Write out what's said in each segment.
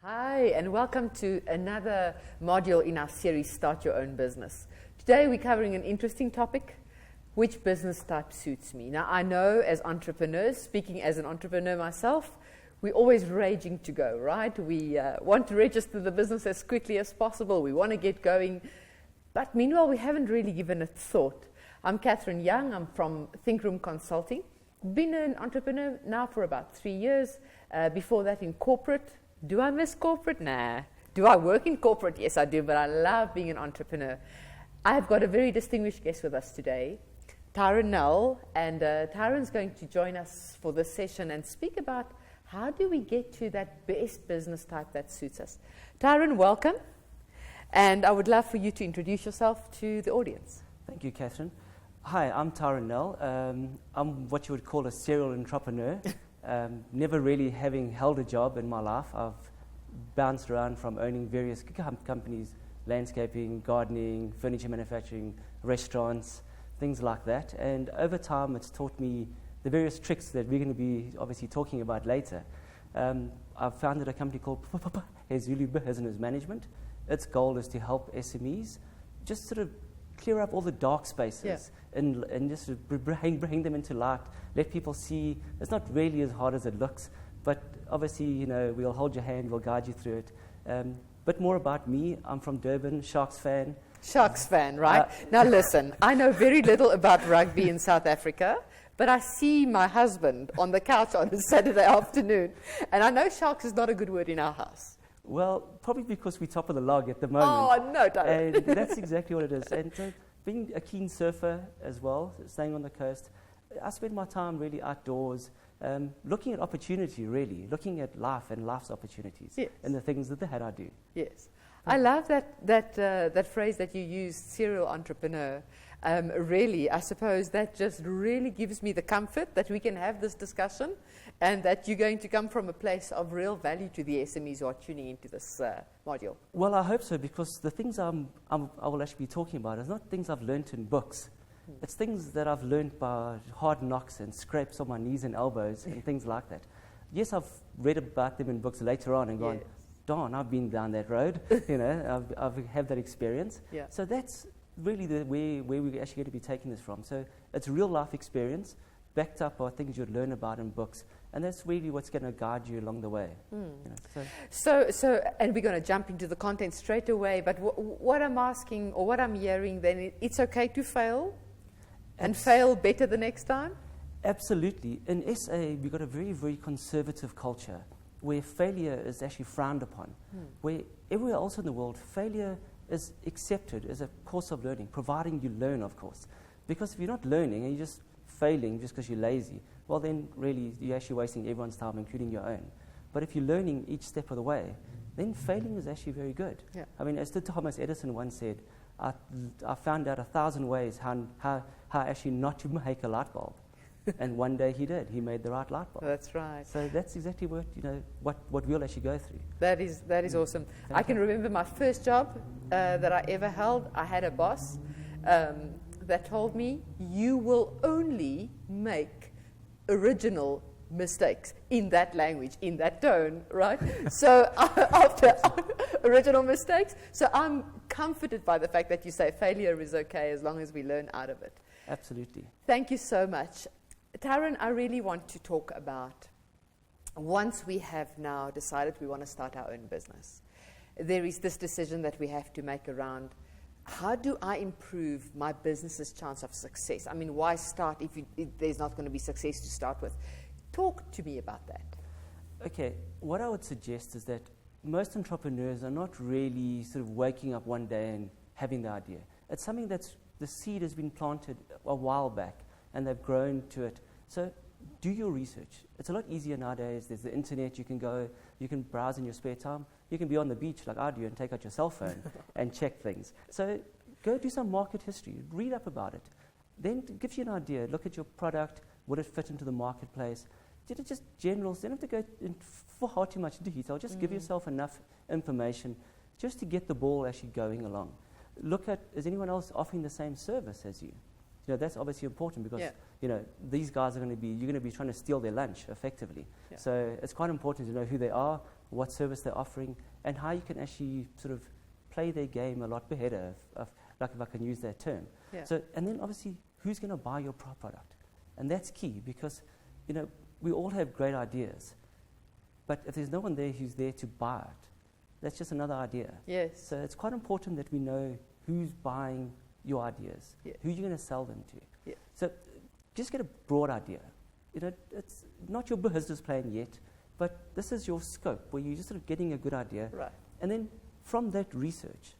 Hi, and welcome to another module in our series, Start Your Own Business. Today we're covering an interesting topic, which business type suits me. Now, I know as entrepreneurs, speaking as an entrepreneur myself, we're always raging to go, right? We want to register the business as quickly as possible. We want to get going. But meanwhile, we haven't really given it thought. I'm Catherine Young. I'm from Think Room Consulting. Been an entrepreneur now for about 3 years. Before that in corporate. Do I miss corporate? Nah. Do I work in corporate? Yes, I do, but I love being an entrepreneur. I've got a very distinguished guest with us today, Tyron Null, and Tyron's going to join us for this session and speak about how do we get to that best business type that suits us. Tyron, welcome, and I would love for you to introduce yourself to the audience. Thank you, Catherine. Hi, I'm Tyron Null. I'm what you would call a serial entrepreneur. Never really having held a job in my life. I've bounced around from owning various companies, landscaping, gardening, furniture manufacturing, restaurants, things like that. And over time, it's taught me the various tricks that we're going to be obviously talking about later. I've founded a company called Zulu Business Management. Its goal is to help SMEs just sort of clear up all the dark spaces and just bring them into light. Let people see it's not really as hard as it looks, but obviously, you know, we'll hold your hand, we'll guide you through it. But more about me, I'm from Durban, Sharks fan. Sharks fan, right? Now listen, I know very little about rugby in South Africa, but I see my husband on the couch on a Saturday afternoon, and I know Sharks is not a good word in our house. Well, probably because we're top of the log at the moment. Oh, no, don't. And that's exactly what it is. And so being a keen surfer as well, staying on the coast, I spend my time really outdoors, looking at opportunity, really, looking at life and life's opportunities, yes, and the things that I do. Yes. I love that phrase that you used, serial entrepreneur. Really, I suppose that just really gives me the comfort that we can have this discussion and that you're going to come from a place of real value to the SMEs who are tuning into this module. Well, I hope so, because the things I will actually be talking about is not things I've learned in books. It's things that I've learned by hard knocks and scrapes on my knees and elbows and things like that. Yes, I've read about them in books later on and gone, darn, I've been down that road. You know, I've had that experience. Yeah. So that's really where we're actually going to be taking this from. So it's real life experience backed up by things you'd learn about in books. And that's really what's going to guide you along the way. You know, so, and we're going to jump into the content straight away. But what I'm asking, or what I'm hearing, then it's okay to fail, and fail better the next time. Absolutely. In SA, we've got a very, very conservative culture where failure is actually frowned upon. Where everywhere else in the world, failure is accepted as a course of learning, providing you learn, of course. Because if you're not learning and you're just failing just because you're lazy, well then really you're actually wasting everyone's time, including your own. But if you're learning each step of the way, then failing is actually very good. Yeah. I mean, as Thomas Edison once said, I found out 1,000 ways how actually not to make a light bulb. And one day he did. He made the right light bulb. That's right. So that's exactly what, you know, what we'll actually go through. That is awesome. I can remember my first job that I ever held. I had a boss that told me, you will only make original mistakes in that language, in that tone, right? So after original mistakes, so I'm comforted by the fact that you say failure is okay as long as we learn out of it. Absolutely. Thank you so much. Tyron, I really want to talk about, once we have now decided we want to start our own business, there is this decision that we have to make around, how do I improve my business's chance of success? I mean, why start if there's not going to be success to start with? Talk to me about that. Okay, what I would suggest is that most entrepreneurs are not really sort of waking up one day and having the idea. It's something that's, the seed has been planted a while back and they've grown to it. So do your research. It's a lot easier nowadays. There's the internet. You can go, you can browse in your spare time. You can be on the beach like I do and take out your cell phone and check things. So go do some market history. Read up about it. Then it gives you an idea. Look at your product. Would it fit into the marketplace? Just general. You don't have to go in for far too much detail. Just give yourself enough information just to get the ball actually going along. Look at, is anyone else offering the same service as you? that's obviously important because, these guys you're going to be trying to steal their lunch effectively. Yeah. So it's quite important to know who they are, what service they're offering, and how you can actually sort of play their game a lot better, like if I can use that term. Yeah. So, and then obviously, who's going to buy your product? And that's key because, we all have great ideas, but if there's no one there who's there to buy it, that's just another idea. Yes. So it's quite important that we know who's buying your ideas, who you're going to sell them to. Yeah. So just get a broad idea. It's not your business plan yet, but this is your scope where you're just sort of getting a good idea. Right. And then from that research,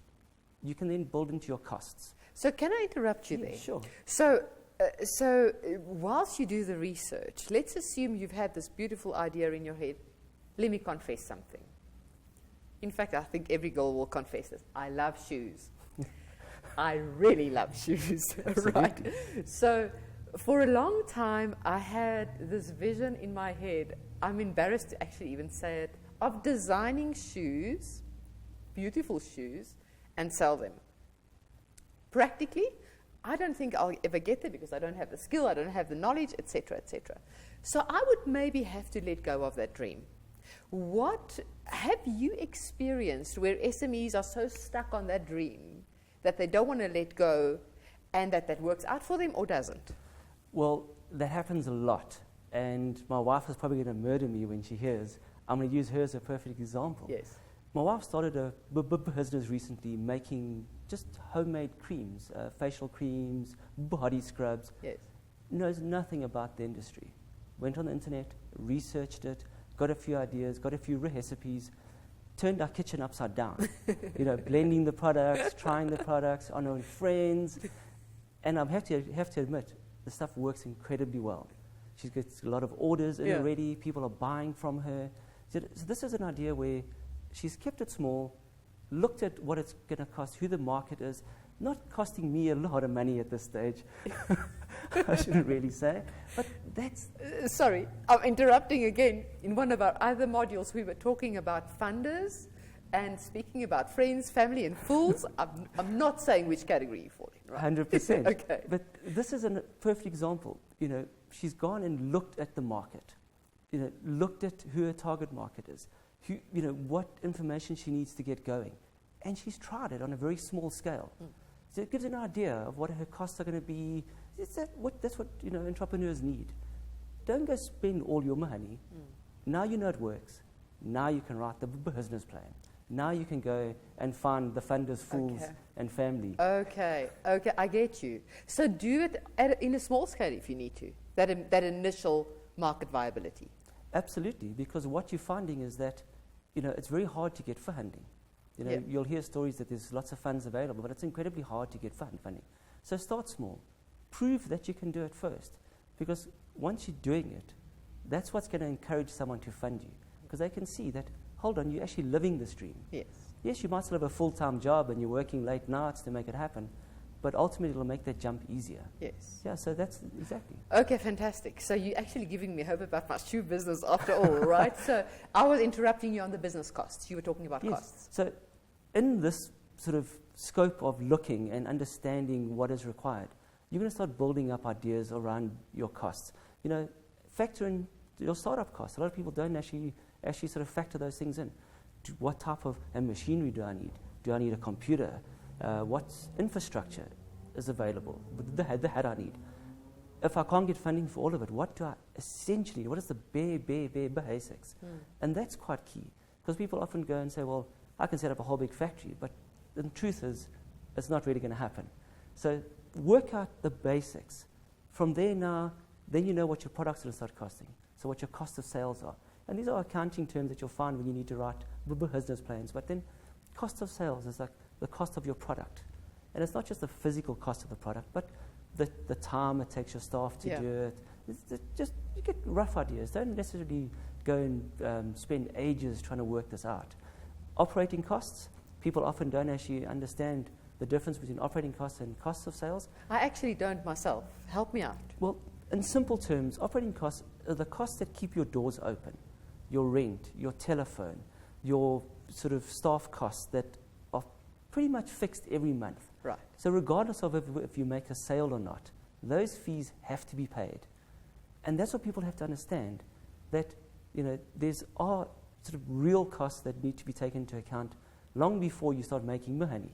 you can then build into your costs. So can I interrupt you there? Sure. So whilst you do the research, let's assume you've had this beautiful idea in your head. Let me confess something. In fact, I think every girl will confess this. I love shoes. I really love shoes. Right? So for a long time, I had this vision in my head. I'm embarrassed to actually even say it, of designing shoes, beautiful shoes, and sell them. Practically, I don't think I'll ever get there because I don't have the skill, I don't have the knowledge, etc., etc. So I would maybe have to let go of that dream. What have you experienced where SMEs are so stuck on that dream that they don't want to let go and that works out for them or doesn't? Well, that happens a lot. And my wife is probably going to murder me when she hears. I'm going to use her as a perfect example. Yes. My wife started a business recently making just homemade creams, facial creams, body scrubs. Yes. Knows nothing about the industry. Went on the internet, researched it, got a few ideas, got a few recipes, turned our kitchen upside down. Blending the products, trying the products on her friends. And I have to admit, the stuff works incredibly well. She gets a lot of orders in already. People are buying from her. So this is an idea where she's kept it small, looked at what it's going to cost, who the market is, not costing me a lot of money at this stage. I shouldn't really say, but that's... Sorry, I'm interrupting again. In one of our other modules, we were talking about funders and speaking about friends, family, and fools. I'm not saying which category you fall in, right? 100%. Okay. But this is a perfect example. She's gone and looked at the market, looked at who her target market is, what information she needs to get going. And she's tried it on a very small scale. So it gives an idea of what her costs are going to be. That's what entrepreneurs need. Don't go spend all your money. Now you know it works. Now you can write the business plan. Now you can go and find the funders, fools, and family. Okay, I get you. So do it in a small scale if you need to, that initial market viability. Absolutely, because what you're finding is that, it's very hard to get funding. You'll hear stories that there's lots of funds available, but it's incredibly hard to get funding. So start small. Prove that you can do it first, because once you're doing it, that's what's going to encourage someone to fund you, because they can see that, hold on, you're actually living this dream. Yes, you might still have a full-time job and you're working late nights to make it happen, but ultimately it'll make that jump easier. Yes. Yeah, so that's exactly. Okay, fantastic. So you're actually giving me hope about my shoe business after all, right? So I was interrupting you on the business costs. You were talking about costs. So in this sort of scope of looking and understanding what is required, you're going to start building up ideas around your costs. Factor in your startup costs. A lot of people don't actually sort of factor those things in. What type of machinery do I need? Do I need a computer? What infrastructure is available? The head I need. If I can't get funding for all of it, what do I essentially need? What is the bare basics? And that's quite key, because people often go and say, well, I can set up a whole big factory, but the truth is, it's not really going to happen. So work out the basics. From there now, then you know what your products are going to start costing. So what your cost of sales are. And these are accounting terms that you'll find when you need to write business plans. But then cost of sales is like the cost of your product. And it's not just the physical cost of the product, but the time it takes your staff to do it. Just you get rough ideas. Don't necessarily go and spend ages trying to work this out. Operating costs, people often don't actually understand the difference between operating costs and costs of sales. I actually don't myself. Help me out. Well, in simple terms, operating costs are the costs that keep your doors open. Your rent, your telephone, your sort of staff costs that are pretty much fixed every month. Right. So regardless of if you make a sale or not, those fees have to be paid. And that's what people have to understand, that there's are sort of real costs that need to be taken into account long before you start making money.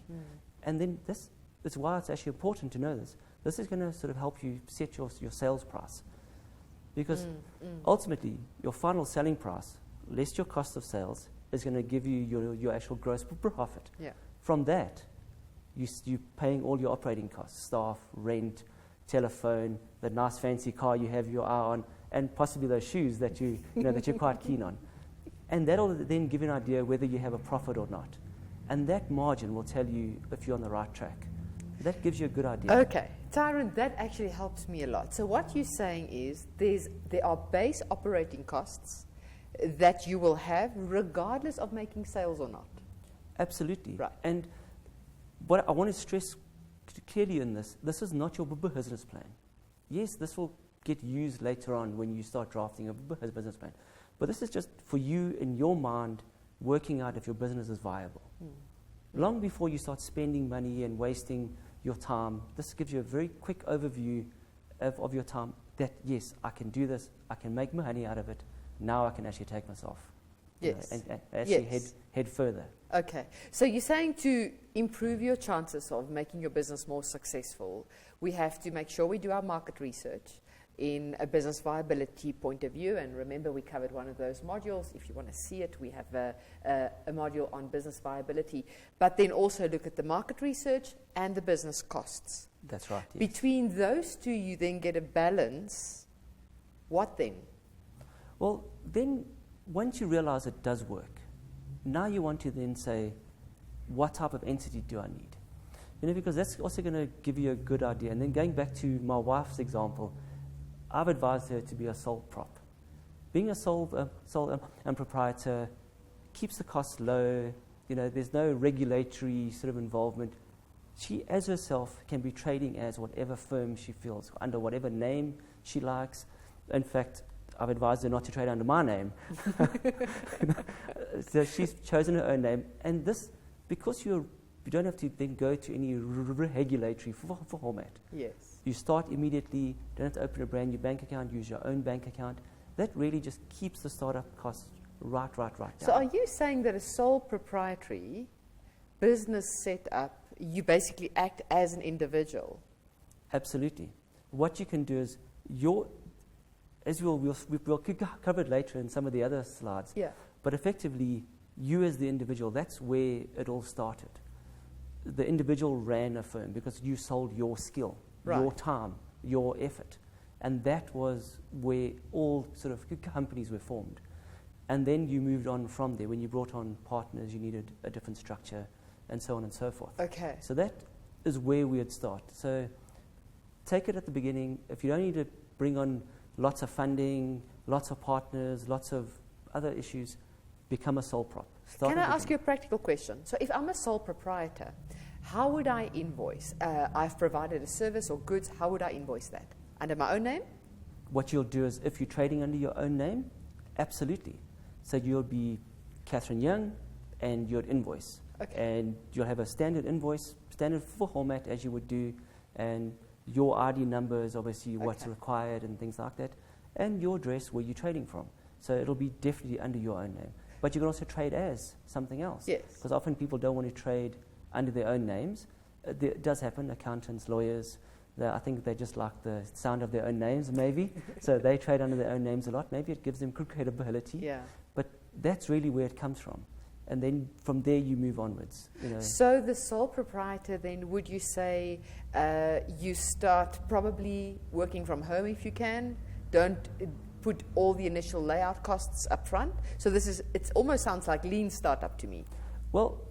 And then that's why it's actually important to know this. This is going to sort of help you set your sales price. Because ultimately, your final selling price, less your cost of sales, is going to give you your actual gross profit. Yeah. From that, you're paying all your operating costs, staff, rent, telephone, the nice fancy car you have your eye on, and possibly those shoes that that you're quite keen on. And that'll then give you an idea whether you have a profit or not. And that margin will tell you if you're on the right track. That gives you a good idea. Okay, Tyrone, that actually helps me a lot. So what you're saying is there are base operating costs that you will have regardless of making sales or not. Absolutely. Right. And what I want to stress clearly in this is not your business plan. Yes, this will get used later on when you start drafting a business plan. But this is just for you in your mind working out if your business is viable. Long before you start spending money and wasting your time, this gives you a very quick overview of your time that, yes, I can do this, I can make money out of it, now I can actually take myself. Yes. And actually head further. Okay. So you're saying to improve your chances of making your business more successful, we have to make sure we do our market research in a business viability point of view. And remember, we covered one of those modules. If you want to see it, we have a module on business viability. But then also look at the market research and the business costs. That's right. Yes. Between those two, you then get a balance. What then? Well, then once you realize it does work, now you want to then say, what type of entity do I need? Because that's also going to give you a good idea. And then going back to my wife's example, I've advised her to be a sole prop. Being a sole proprietor keeps the costs low. There's no regulatory sort of involvement. She, as herself, can be trading as whatever firm she feels, under whatever name she likes. In fact, I've advised her not to trade under my name. So she's chosen her own name. And this, because you don't have to then go to any regulatory format. Yes. You start immediately, don't have to open a brand new bank account, use your own bank account. That really just keeps the startup costs right down. So are you saying that a sole proprietary business setup, you basically act as an individual? Absolutely. What you can do is, as we'll cover it later in some of the other slides, but effectively, you as the individual, that's where it all started. The individual ran a firm because you sold your skill, your time, your effort. And that was where all sort of companies were formed. And then you moved on from there. When you brought on partners, you needed a different structure, and so on and so forth. Okay. So that is where we would start. So take it at the beginning. If you don't need to bring on lots of lots of partners, lots of other issues, become a sole prop. Can I ask you a practical question? So if I'm a sole proprietor, how would I invoice? I've provided a service or goods, how would I invoice that? Under my own name? What you'll do is, if you're trading under your own name, absolutely. So you'll be Catherine Young, and you'll invoice. Okay. And you'll have a standard invoice, standard format as you would do, and your ID number is obviously what's required and things like that, and your address where you're trading from. So it'll be definitely under your own name. But you can also trade as something else. Yes. Because often people don't want to trade under their own names. It does happen, accountants, lawyers, I think they just like the sound of their own names, maybe. So they trade under their own names a lot. Maybe it gives them credibility. Yeah. But that's really where it comes from. And then from there you move onwards. So the sole proprietor then, would you say you start probably working from home if you can? Don't put all the initial layout costs up front? So it almost sounds like lean startup to me. Well,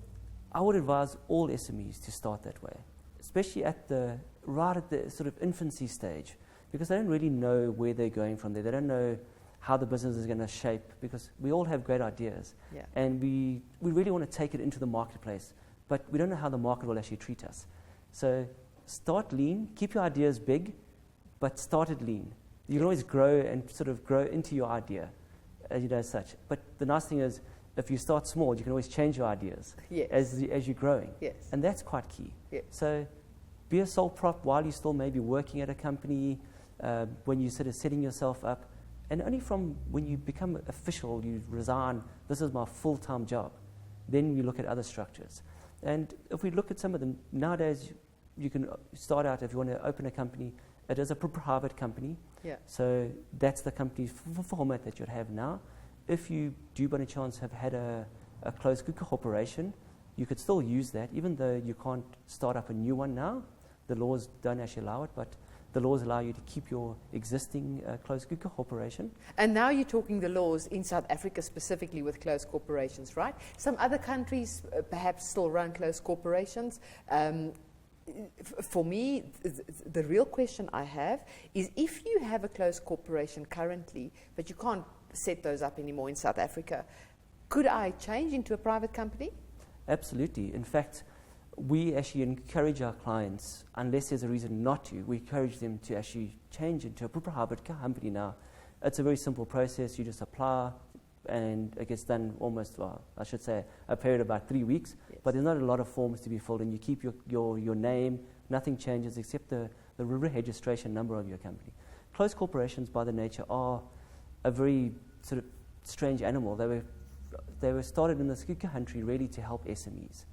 I would advise all SMEs to start that way, especially right at the sort of infancy stage, because they don't really know where they're going from there. They don't know how the business is going to shape, because we all have great ideas. Yeah. And we really want to take it into the marketplace, but we don't know how the market will actually treat us. So start lean, keep your ideas big, but start it lean. You can always grow and sort of grow into your idea, as such. But the nice thing is, if you start small, you can always change your ideas as you're growing. Yes. And that's quite key. Yes. So be a sole prop while you're still maybe working at a company, when you're sort of setting yourself up. And only from when you become official, you resign, this is my full-time job. Then you look at other structures. And if we look at some of them, nowadays you can start out, if you want to open a company, it is a private company. Yeah. So that's the company format that you'd have now. If you do by any chance have had a closed corporation, you could still use that, even though you can't start up a new one now. The laws don't actually allow it, but the laws allow you to keep your existing closed corporation. And now you're talking the laws in South Africa specifically with closed corporations, right? Some other countries perhaps still run closed corporations. For me, the real question I have is, if you have a closed corporation currently, but you can't set those up anymore in South Africa, could I change into a private company? Absolutely. In fact, we actually encourage our clients, unless there's a reason not to, we encourage them to actually change into a private company now. It's a very simple process. You just apply, and it gets done almost, well, I should say, a period of about 3 weeks. Yes. But there's not a lot of forms to be filled in. You keep your name. Nothing changes except the registration number of your company. Closed corporations, by their nature, are a very sort of strange animal. They were started in this country really to help SMEs.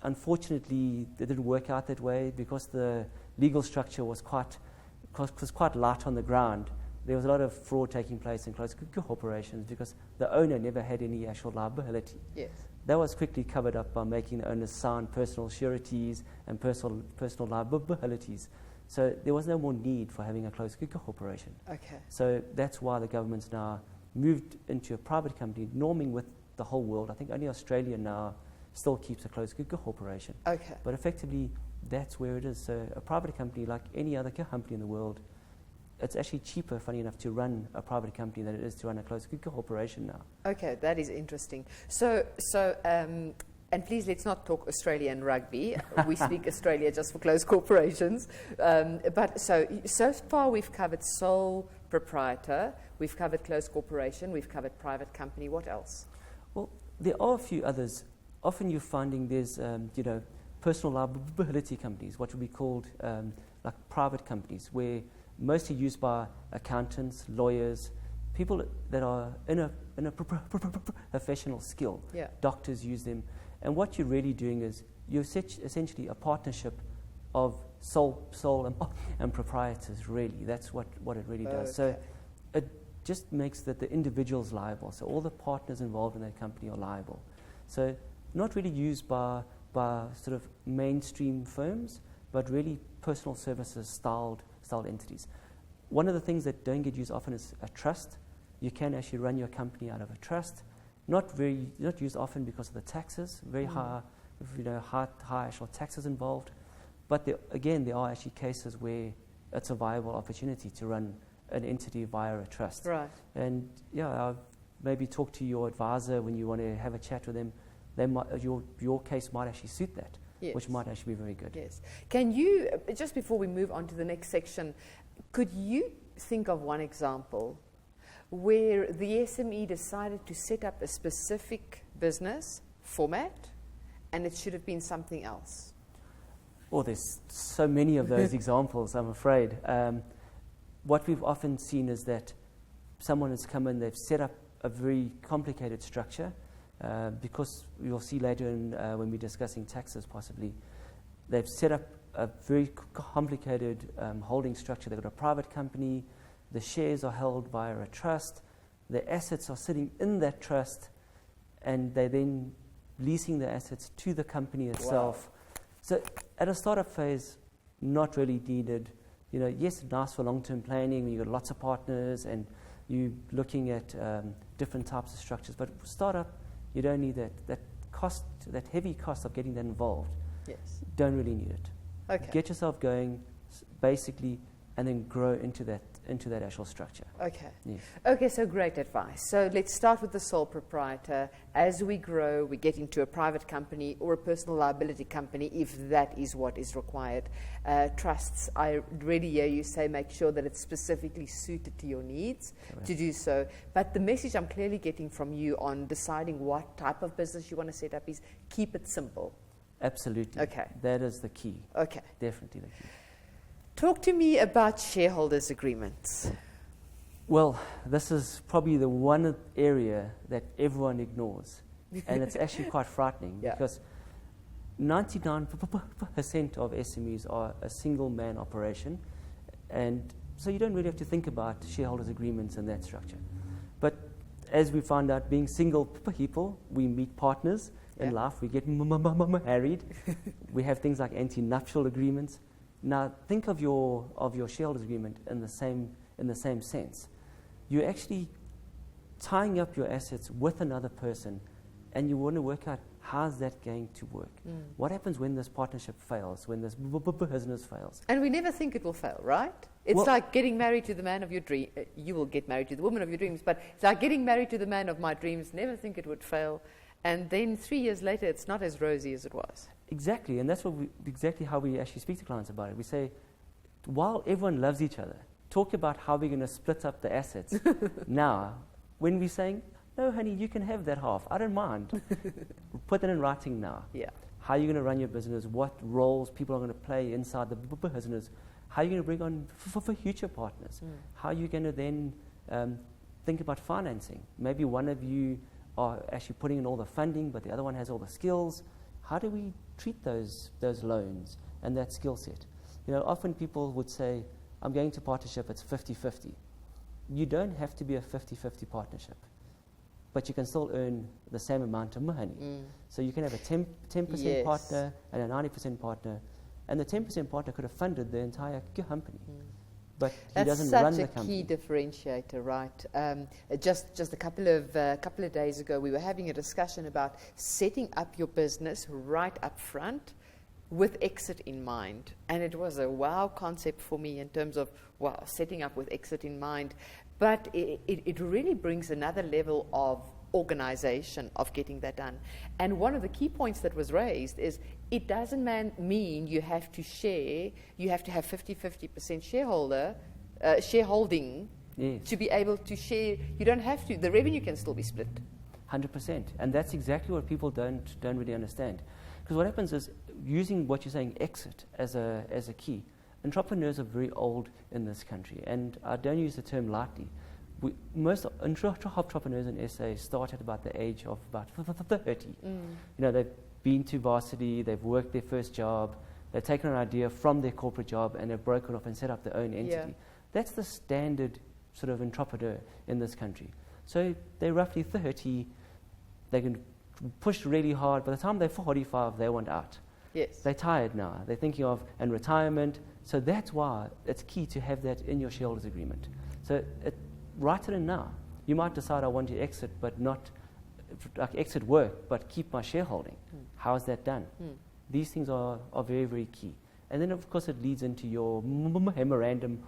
Unfortunately, it didn't work out that way because the legal structure was quite light on the ground. There was a lot of fraud taking place in closed corporations because the owner never had any actual liability. Yes. That was quickly covered up by making the owners sign personal sureties and personal liabilities. So there was no more need for having a closed corporation. Okay. So that's why the government's now moved into a private company, norming with the whole world. I think only Australia now still keeps a closed corporation. Okay. But effectively, that's where it is. So a private company, like any other company in the world, it's actually cheaper, funny enough, to run a private company than it is to run a closed corporation now. Okay, that is interesting. So, and please let's not talk Australian rugby. We speak Australia just for closed corporations. But so far we've covered sole proprietor, we've covered closed corporation, we've covered private company. What else? Well, there are a few others. Often you're finding there's, personal liability companies, what would be called like private companies, where mostly used by accountants, lawyers, people that are in a professional skill. Yeah. Doctors use them. And what you're really doing is you're essentially a partnership of sole and proprietors, really. That's what it really does. Okay. So it just makes that the individual's liable. So all the partners involved in that company are liable. So not really used by sort of mainstream firms, but really personal services styled entities. One of the things that don't get used often is a trust. You can actually run your company out of a trust. Not used often because of the taxes, very high actual taxes involved. But there are actually cases where it's a viable opportunity to run an entity via a trust. Right. And I'll maybe talk to your advisor when you want to have a chat with them. Your case might actually suit that. Yes. Which might actually be very good. Yes. Can you, just before we move on to the next section, could you think of one example where the SME decided to set up a specific business format and it should have been something else? Well, there's so many of those examples, I'm afraid. What we've often seen is that someone has come in, they've set up a very complicated structure. Because you'll see later when we're discussing taxes possibly, they've set up a very complicated holding structure. They've got a private company, the shares are held via a trust, the assets are sitting in that trust, and they're then leasing the assets to the company itself. Wow. So at a startup phase, not really needed. Yes, nice for long-term planning, you've got lots of partners and you're looking at different types of structures, but startup, you don't need that cost, that heavy cost of getting that involved. Yes. Don't really need it. Okay. Get yourself going, basically, and then grow into that actual structure. Okay. Yes. Okay, so great advice. So let's start with the sole proprietor. As we grow, we get into a private company or a personal liability company if that is what is required. Trusts, I really hear you say make sure that it's specifically suited to your needs. Correct. To do so. But the message I'm clearly getting from you on deciding what type of business you want to set up is keep it simple. Absolutely. Okay. That is the key. Okay. Definitely the key. Talk to me about shareholders' agreements. Well, this is probably the one area that everyone ignores. And it's actually quite frightening because 99% of SMEs are a single-man operation. And so you don't really have to think about shareholders' agreements and that structure. But as we found out, being single people, we meet partners in life, we get married. We have things like anti-nuptial agreements. Now, think of your shareholders' agreement in the same sense. You're actually tying up your assets with another person, and you want to work out how's that going to work. What happens when this partnership fails, when this business fails? And we never think it will fail, right? It's like getting married to the man of your dream. You will get married to the woman of your dreams, but it's like getting married to the man of my dreams. Never think it would fail. And then 3 years later, it's not as rosy as it was. Exactly, and that's exactly how we actually speak to clients about it. We say, while everyone loves each other, talk about how we're going to split up the assets. Now, when we're saying, no, honey, you can have that half, I don't mind. Put it in writing now. Yeah. How are you going to run your business? What roles people are going to play inside the business? How are you going to bring on for future partners? How are you going to then think about financing? Maybe one of you are actually putting in all the funding, but the other one has all the skills. How do we treat those loans and that skill set? You know, often people would say, I'm going to partnership, it's 50-50. You don't have to be a 50-50 partnership, but you can still earn the same amount of money. So you can have a 10% partner and a 90% partner, and the 10% partner could have funded the entire company. But he doesn't run the company. That's such a key differentiator, right? Just a couple of days ago, we were having a discussion about setting up your business right up front with exit in mind. And it was a wow concept for me in terms of, setting up with exit in mind. But it really brings another level of organization of getting that done. And one of the key points that was raised is it doesn't mean you have to share, you have to have 50% shareholding to be able to share. You don't have to. The revenue can still be split. 100%. And that's exactly what people don't really understand. Because what happens is, using what you're saying, exit as a key, entrepreneurs are very old in this country. And I don't use the term lightly. Most entrepreneurs in SA start at about the age of about 30. You know, they've been to varsity, they've worked their first job, they've taken an idea from their corporate job and they've broken off and set up their own entity. That's the standard sort of entrepreneur in this country. So they're roughly 30, they can push really hard. By the time they're 45, they want out. Yes. They're tired now. They're thinking of retirement. So that's why it's key to have that in your shareholders agreement. So write it in now. You might decide I want to exit, but not exit work, but keep my shareholding. How is that done? These things are very, very key. And then, of course, it leads into your memorandum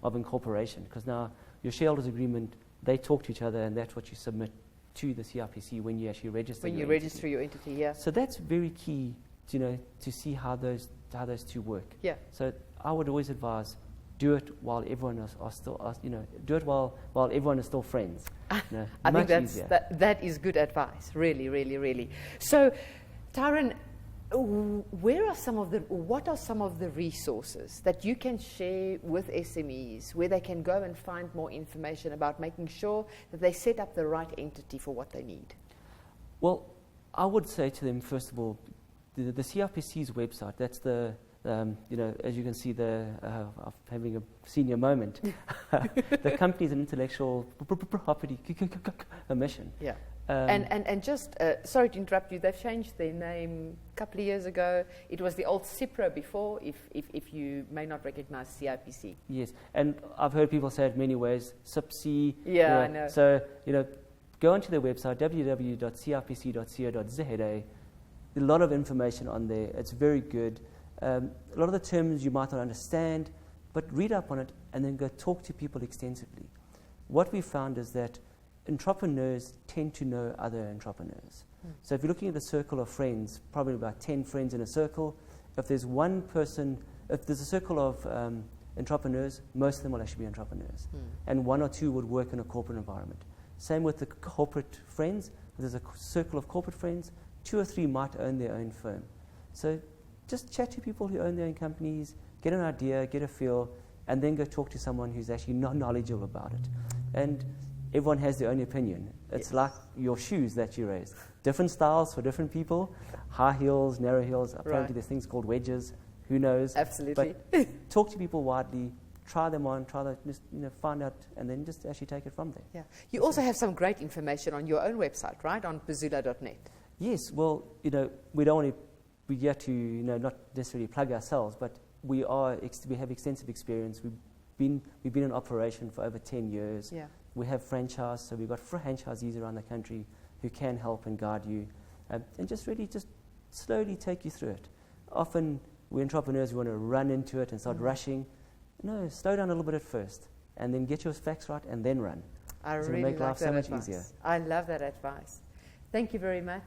of incorporation, because now your shareholders agreement, they talk to each other, and that's what you submit to the CRPC when you actually register. When you register your entity, yeah. So that's very key, to see how those two work. Yeah. So I would always advise, do it while everyone do it while everyone is still friends. I think that is good advice. Really, really, really. So, Tyron, what are some of the resources that you can share with SMEs where they can go and find more information about making sure that they set up the right entity for what they need? Well, I would say to them, first of all, the CRPC's website, that's the, as you can see, of having a senior moment. The company is an intellectual property commission. Yeah. And just, sorry to interrupt you, they've changed their name a couple of years ago. It was the old CIPRO before, if you may not recognize CIPC. Yes, and I've heard people say it many ways, CIPC. Yeah, I know. So, go onto their website, www.crpc.co.za. A lot of information on there. It's very good. A lot of the terms you might not understand, but read up on it and then go talk to people extensively. What we found is that entrepreneurs tend to know other entrepreneurs. So if you're looking at the circle of friends, probably about 10 friends in a circle, if there's a circle of entrepreneurs, most of them will actually be entrepreneurs. And one or two would work in a corporate environment. Same with the corporate friends. If there's a circle of corporate friends, 2 or 3 might own their own firm. So just chat to people who own their own companies, get an idea, get a feel, and then go talk to someone who's actually not knowledgeable about it. And everyone has their own opinion. It's like your shoes that you raise. Different styles for different people. High heels, narrow heels. Apparently there's things called wedges. Who knows? Absolutely. But talk to people widely. Try them on. Just find out, and then just actually take it from there. Yeah. You also have some great information on your own website, right? On Pazula.net. Yes. Well, we don't want to. We get to not necessarily plug ourselves, but we have extensive experience. We've been in operation for over 10 years. Yeah. We have franchise, so we've got franchisees around the country who can help and guide you, and just slowly take you through it. Often, we entrepreneurs, we want to run into it and start rushing. No, slow down a little bit at first, and then get your facts right, and then run. I It's really make like life that so much advice. easier. I love that advice. Thank you very much.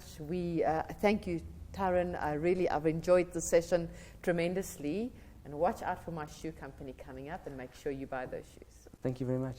Thank you, Taran. I've enjoyed the session tremendously. And watch out for my shoe company coming up, and make sure you buy those shoes. Thank you very much.